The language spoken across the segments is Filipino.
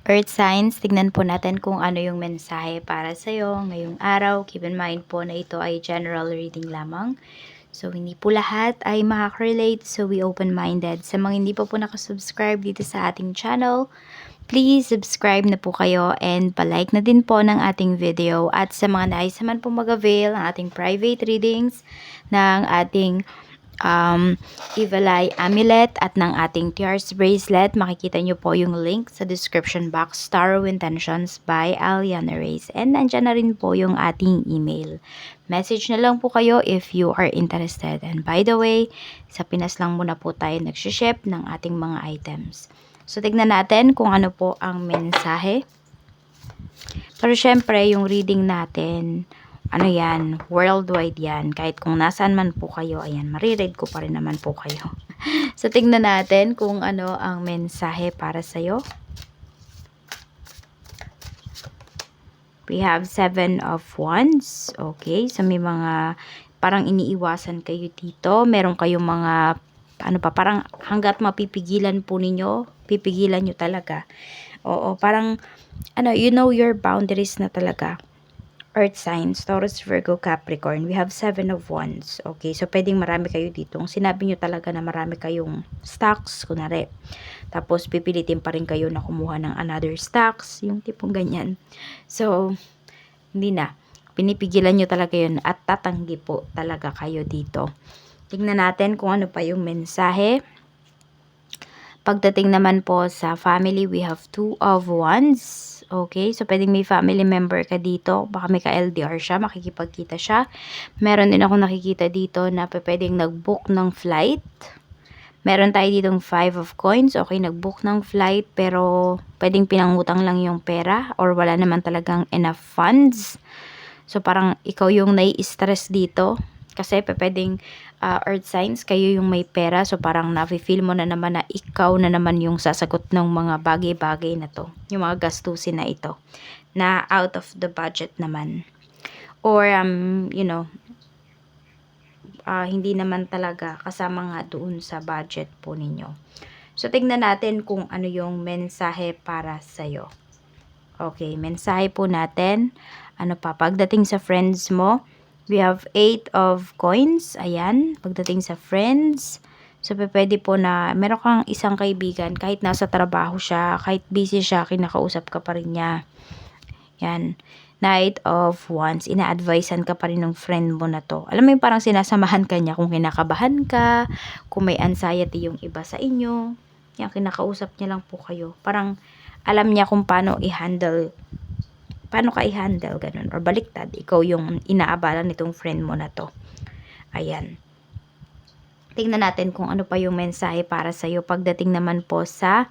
Earth signs, tignan po natin kung ano yung mensahe para sa'yo ngayong araw. Keep in mind po na ito ay general reading lamang. So, hindi po lahat ay makaka-relate. So, be open-minded. Sa mga hindi pa po nakasubscribe dito sa ating channel, please subscribe na po kayo and palike na din po ng ating video. At sa mga nais naman po mag-avail ng ating private readings, ng ating Evil Eye Amulet at ng ating Tears Bracelet, makikita nyo po yung link sa description box, Tarot Intentions by Aliana Reyes. And nandyan na rin po yung ating email. Message na lang po kayo if you are interested. And by the way, sa Pinas lang muna po tayo nagsiship ng ating mga items. So, tignan natin kung ano po ang mensahe. Pero syempre, yung reading natin, ano yan, worldwide yan. Kahit kung nasaan man po kayo, ayan, mariread ko pa rin naman po kayo. So, tingnan natin kung ano ang mensahe para sa'yo. We have 7 of Wands. Okay, so may mga parang iniiwasan kayo dito. Meron kayong mga, ano pa, parang hanggat mapipigilan po ninyo, pipigilan nyo talaga. Oo, parang, ano, you know your boundaries na talaga. Earth signs, Taurus, Virgo, Capricorn. We have 7 of Wands. Okay, so pwedeng marami kayo dito. Kung sinabi nyo talaga na marami kayong stocks, kunwari. Tapos pipilitin pa rin kayo na kumuha ng another stocks, yung tipong ganyan. So, hindi na. Pinipigilan nyo talaga yun at tatanggi po talaga kayo dito. Tingnan natin kung ano pa yung mensahe. Pagdating naman po sa family, we have 2 of Wands. Okay, so pwedeng may family member ka dito. Baka may ka-LDR siya, makikipagkita siya. Meron din ako nakikita dito na pwedeng nag-book ng flight. Meron tayo ditong 5 of coins. Okay, nag-book ng flight pero pwedeng pinangutang lang yung pera or wala naman talagang enough funds. So parang ikaw yung nai-stress dito. Kasi pwedeng earth signs, kayo yung may pera. So parang nafe-feel mo na naman na ikaw na naman yung sasagot ng mga bagay-bagay na to. Yung mga gastusin na ito. Na out of the budget naman. Or, you know, hindi naman talaga kasama nga doon sa budget po ninyo. So tignan natin kung ano yung mensahe para sa'yo. Okay, mensahe po natin. Ano pa, pagdating sa friends mo, we have 8 of coins. Ayan, pagdating sa friends. So, pwede po na meron kang isang kaibigan, kahit nasa trabaho siya, kahit busy siya, kinakausap ka pa rin niya. Yan. Knight of Wands, ina-advisean ka pa rin ng friend mo na to. Alam mo yung parang sinasamahan ka niya kung kinakabahan ka, kung may anxiety yung iba sa inyo. Yan, kinakausap niya lang po kayo. Parang alam niya kung paano ka i-handle, ganun. Or baliktad, ikaw yung inaabala nitong friend mo na to. Ayan. Tingnan natin kung ano pa yung mensahe para sa'yo. Pagdating naman po sa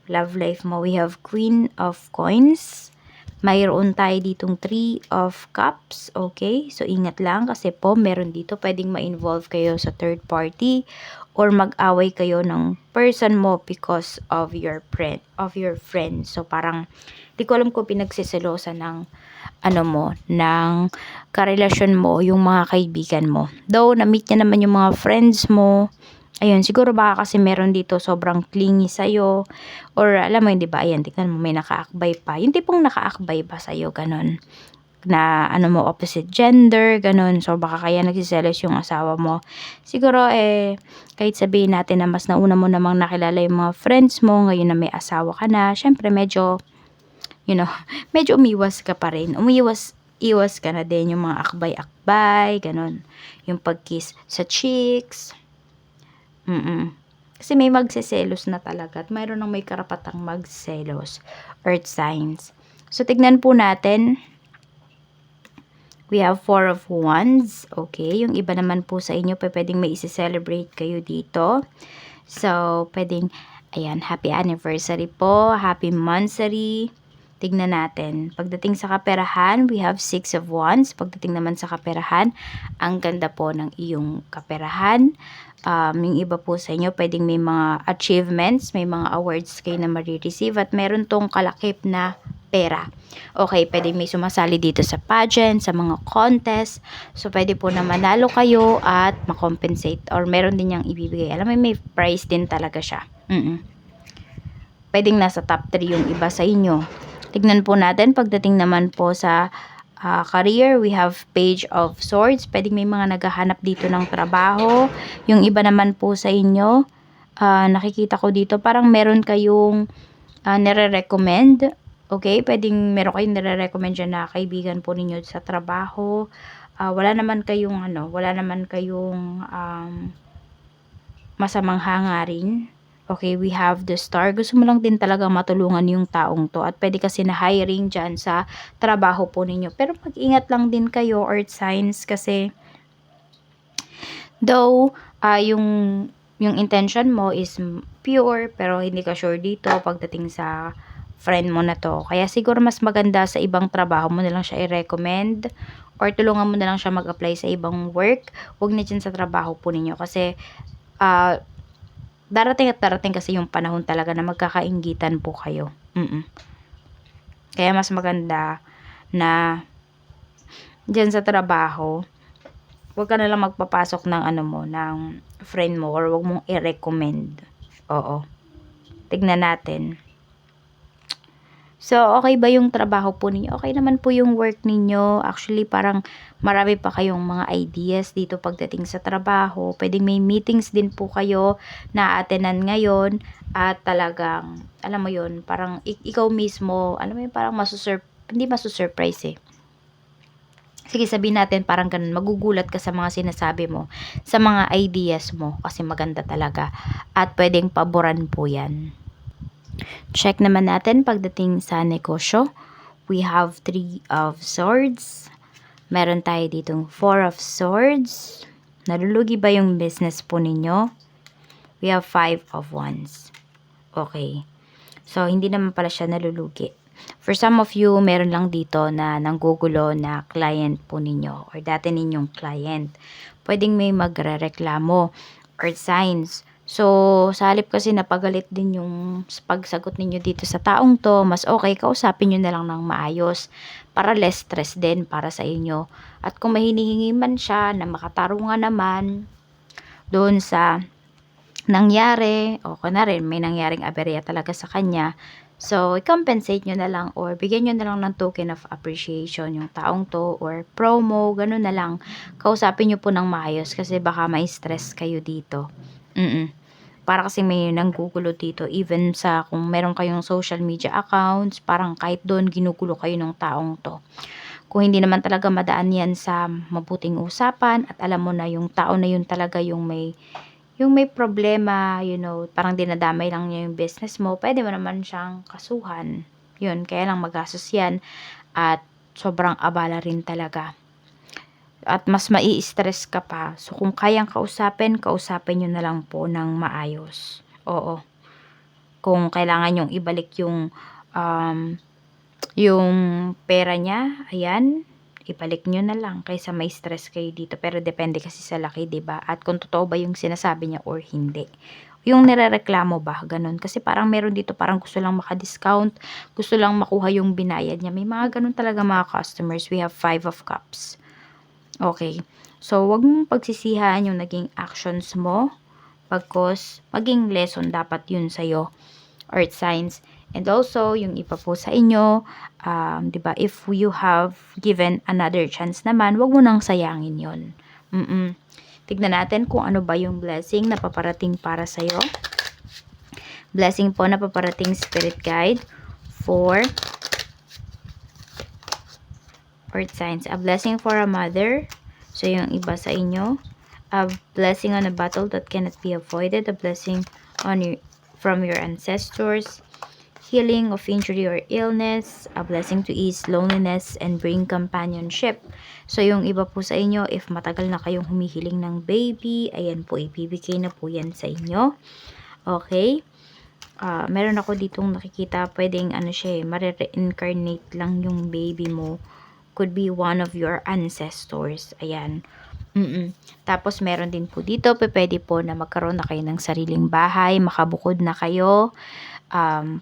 love life mo, we have Queen of Coins. Mayroon tayo ditong 3 of Cups. Okay? So, ingat lang kasi po, meron dito pwedeng ma-involve kayo sa third party or mag-away kayo ng person mo because of your friend. So, parang, di ko alam kung pinagsiselosan ng ano mo, ng karelasyon mo, yung mga kaibigan mo. Though, na-meet niya naman yung mga friends mo. Ayun, siguro baka kasi meron dito sobrang clingy sa'yo. Or alam mo yun, diba? Ayan, tignan mo, may nakaakbay pa. Yung tipong nakaakbay pa sa'yo, ganun. Na ano mo, opposite gender, ganun. So, baka kaya nagsiselos yung asawa mo. Siguro, kahit sabihin natin na mas nauna mo namang nakilala yung mga friends mo, ngayon na may asawa ka na, syempre medyo, you know, medyo umiwas ka pa rin. Iwas ka na din yung mga akbay-akbay, ganun. Yung pag-kiss sa cheeks. Kasi may magseselos na talaga at mayroon nang may karapatang magselos. Earth signs. So, tignan po natin. We have 4 of Wands. Okay. Yung iba naman po sa inyo, pwedeng may isi-celebrate kayo dito. So, pwedeng, ayan, happy anniversary po. Happy monthsary. Tignan natin. Pagdating sa kaperahan, we have 6 of Wands. Pagdating naman sa kaperahan, ang ganda po ng iyong kaperahan. Yung iba po sa inyo, pwedeng may mga achievements, may mga awards kayo na marireceive at meron tong kalakip na pera. Okay, pwedeng may sumasali dito sa pageant, sa mga contest. So, pwede po na manalo kayo at makompensate or meron din niyang ibibigay. Alam mo, may prize din talaga siya. Pwedeng nasa top 3 yung iba sa inyo. Tignan po natin pagdating naman po sa career, we have Page of Swords. Pwedeng may mga naghahanap dito ng trabaho. Yung iba naman po sa inyo, nakikita ko dito parang meron kayong nire-recommend. Okay, pwedeng meron kayong nire-recommend dyan na kaibigan po ninyo sa trabaho. Wala naman kayong masamang hangarin. Okay, we have the Star. Gusto mo lang din talaga matulungan yung taong to. At pwede kasi na hiring dyan sa trabaho po ninyo. Pero mag-ingat lang din kayo, Earth Signs, kasi though yung intention mo is pure, pero hindi ka sure dito pagdating sa friend mo na to. Kaya siguro mas maganda sa ibang trabaho mo na lang siya i-recommend or tulungan mo na lang siya mag-apply sa ibang work. Huwag na dyan sa trabaho po ninyo kasi darating at darating kasi yung panahon talaga na magkakainggitan po kayo. Kaya mas maganda na dyan sa trabaho, huwag ka na lang magpapasok ng ng friend mo or huwag mong i-recommend. Oo. Tignan natin. So, okay ba yung trabaho po ninyo? Okay naman po yung work ninyo. Actually, parang marami pa kayong mga ideas dito pagdating sa trabaho. Pwedeng may meetings din po kayo na attenan ngayon at talagang, alam mo yun, parang ikaw mismo, alam mo yun, parang hindi masusurprise eh. Sige, sabihin natin parang ganun, magugulat ka sa mga sinasabi mo, sa mga ideas mo, kasi maganda talaga. At pwedeng paboran po yan. Check naman natin pagdating sa negosyo. We have 3 of Swords. Meron tayo ditong 4 of Swords. Nalulugi ba yung business po ninyo? We have 5 of Wands. Okay. So, hindi naman pala siya nalulugi. For some of you, meron lang dito na nanggugulo na client po ninyo or dati ninyong client. Pwedeng may magrereklamo or signs. So, sa halip kasi napagalit din yung pagsagot ninyo dito sa taong to, mas okay, kausapin nyo na lang ng maayos para less stress din para sa inyo. At kung may hinihingi man siya na makatarungan naman doon sa nangyari, o kunwari may nangyaring aberya talaga sa kanya, so i-compensate nyo na lang or bigyan nyo na lang ng token of appreciation yung taong to or promo, ganun na lang. Kausapin nyo po ng maayos kasi baka may stress kayo dito. Para kasi may nanggugulo dito, even sa kung meron kayong social media accounts, parang kahit doon ginugulo kayo ng taong to. Kung hindi naman talaga madaan yan sa mabuting usapan at alam mo na yung tao na yun talaga yung may problema, parang dinadamay lang niya yung business mo, pwede mo naman siyang kasuhan. Yun, kaya lang magastos yan at sobrang abala rin talaga. At mas mai-stress ka pa. So, kung kayang kausapin nyo na lang po ng maayos. Oo. Kung kailangan yung ibalik yung pera niya, ayan, ibalik nyo na lang kaysa may stress kayo dito. Pero depende kasi sa laki, 'di ba? At kung totoo ba yung sinasabi niya or hindi. Yung nirereklamo ba, ganun. Kasi parang meron dito, parang gusto lang maka-discount, gusto lang makuha yung binayad niya. May mga ganun talaga mga customers. We have 5 of Cups. Okay. So, wag mong pagsisihan yung naging actions mo. Pagkos, maging lesson dapat yun sa'yo. Earth signs. And also, yung ipa po sa inyo, diba, if you have given another chance naman, wag mo nang sayangin yun. Tignan natin kung ano ba yung blessing na paparating para sa'yo. Blessing po na paparating spirit guide for Earth signs. A blessing for a mother. So, yung iba sa inyo. A blessing on a battle that cannot be avoided. A blessing from your ancestors. Healing of injury or illness. A blessing to ease loneliness and bring companionship. So, yung iba po sa inyo, if matagal na kayong humihiling ng baby, ayan po, ibibigay na po yan sa inyo. Okay? Meron ako ditong nakikita, pwedeng mare-reincarnate lang yung baby mo. Could be one of your ancestors. Ayan. Tapos meron din po dito, pwede po na magkaroon na kayo ng sariling bahay, makabukod na kayo.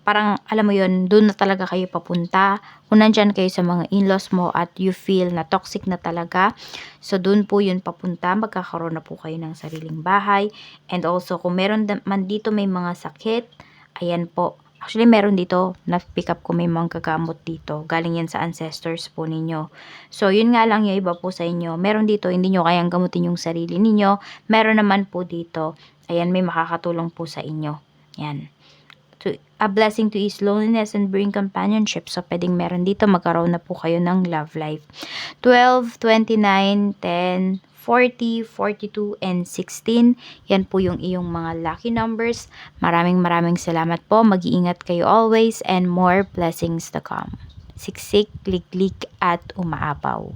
Parang alam mo yun, doon na talaga kayo papunta. Kung nandyan kayo sa mga in-laws mo at you feel na toxic na talaga, so doon po yun papunta, magkakaroon na po kayo ng sariling bahay. And also, kung meron man dito may mga sakit, ayan po, Actually, meron dito, na-pick up ko may mga gagamot dito. Galing yan sa ancestors po ninyo. So, yun nga lang yung iba po sa inyo. Meron dito, hindi nyo kayang gamutin yung sarili ninyo. Meron naman po dito, ayan, may makakatulong po sa inyo. Yan. A blessing to ease loneliness and bring companionship. So, pwedeng meron dito, magkaroon na po kayo ng love life. 12, 29, 10, 40, 42, and 16. Yan po yung iyong mga lucky numbers. Maraming salamat po. Mag-iingat kayo always and more blessings to come. Siksik, liklik, at umaapaw.